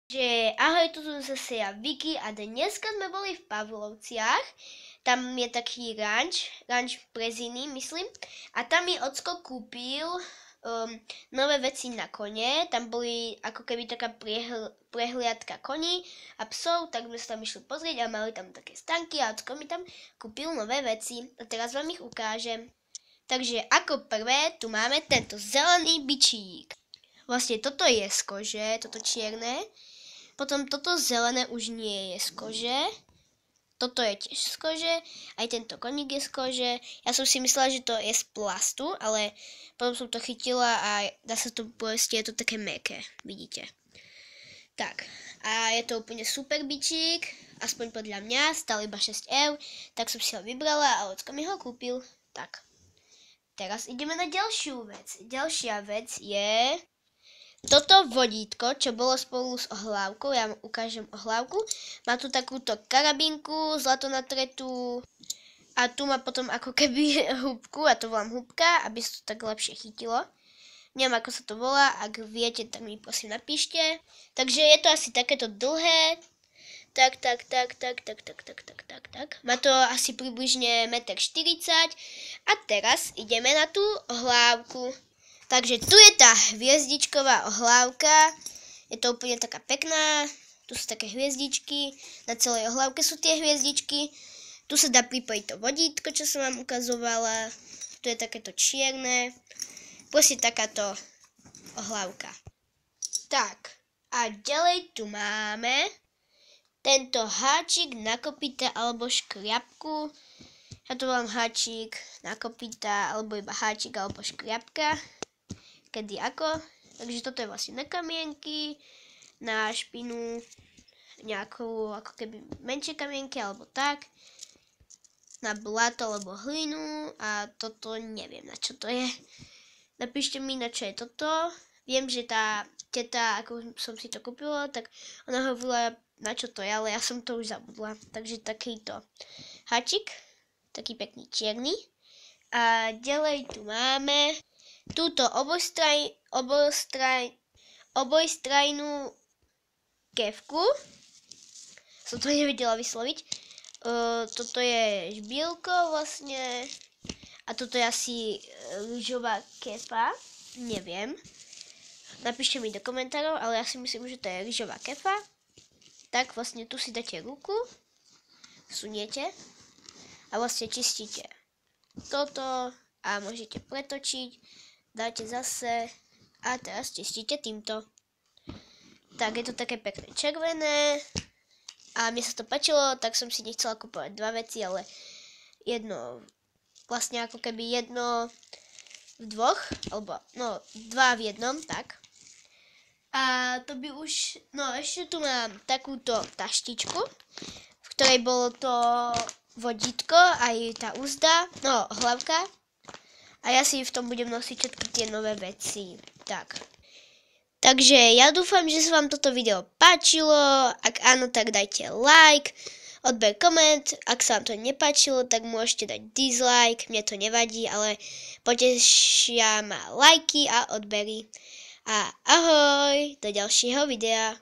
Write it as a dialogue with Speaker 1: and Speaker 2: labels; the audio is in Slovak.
Speaker 1: Že ahoj, tu som zase ja Vicky a dneska sme boli v Pavlovciach. Tam je taký ranč Preziny, myslím. A tam mi ocko kúpil nové veci na kone. Tam boli ako keby taká prehliadka koní a psov, tak sme sa tam išli pozrieť a mali tam také stanky a ocko mi tam kúpil nové veci. A teraz vám ich ukážem. Takže ako prvé tu máme tento zelený bičík. Vlastne toto je z kože, toto čierne. Potom toto zelené už nie je z kože. Toto je tiež z kože. Aj tento koník je z kože. Ja som si myslela, že to je z plastu, ale potom som to chytila a dá sa to proste, je to také mäkké, vidíte. Tak, a je to úplne super bičík, aspoň podľa mňa, stal iba 6 €, tak som si ho vybrala a ocko mi ho kúpil. Tak, teraz ideme na ďalšiu vec. Ďalšia vec je toto vodítko, čo bolo spolu s ohlávkou, ja vám ukážem ohlávku. Má tu takúto karabinku, zlato natretú a tu má potom ako keby húbku, a to volám húbka, aby sa to tak lepšie chytilo. Neviem, ako sa to volá, ak viete, tak mi prosím napíšte. Takže je to asi takéto dlhé. Tak. Má to asi približne 1,40 m. A teraz ideme na tú ohlávku. Takže tu je tá hviezdičková ohlávka, je to úplne taká pekná, tu sú také hviezdičky, na celej ohlávke sú tie hviezdičky, tu sa dá pripojiť to vodítko, čo som vám ukazovala, tu je takéto čierne, proste takáto ohlávka. Tak, a ďalej tu máme tento háčik na kopyta alebo škriapku, ja to volám háčik na kopyta alebo iba háčik alebo škriapka. Kedy ako. Takže toto je vlastne na kamienky, na špinu, nejakú ako keby menšie kamienky alebo tak, na blato alebo hlinu a toto neviem na čo to je. Napíšte mi na čo je toto. Viem, že tá teta, ako som si to kúpila, tak ona hovorila na čo to je, ale ja som to už zabudla. Takže takýto háčik, taký pekný čierny. A ďalej tu máme túto obojstrajnú kefku. Som to nevedela vysloviť. Toto je žbílko vlastne. A toto je asi rúžová kefa. Neviem. Napíšte mi do komentárov, ale ja si myslím, že to je rúžová kefa. Tak vlastne tu si dáte ruku. Suniete. A vlastne čistíte toto. A môžete pretočiť. Dáte zase a teraz čistíte týmto. Tak je to také pekné červené a mne sa to páčilo, tak som si nechcela kúpovať dva veci, ale jedno, vlastne ako keby jedno v dvoch, alebo no dva v jednom, tak. A to by už, no ešte tu mám takúto taštičku, v ktorej bolo to vodítko, aj tá úzda, no hlavka. A ja si v tom budem nosiť všetky tie nové veci. Tak. Takže ja dúfam, že sa vám toto video páčilo. Ak áno, tak dajte like, odber, koment. Ak sa vám to nepáčilo, tak môžete dať dislike. Mne to nevadí, ale potešia ma lajky a odbery. A ahoj, do ďalšieho videa.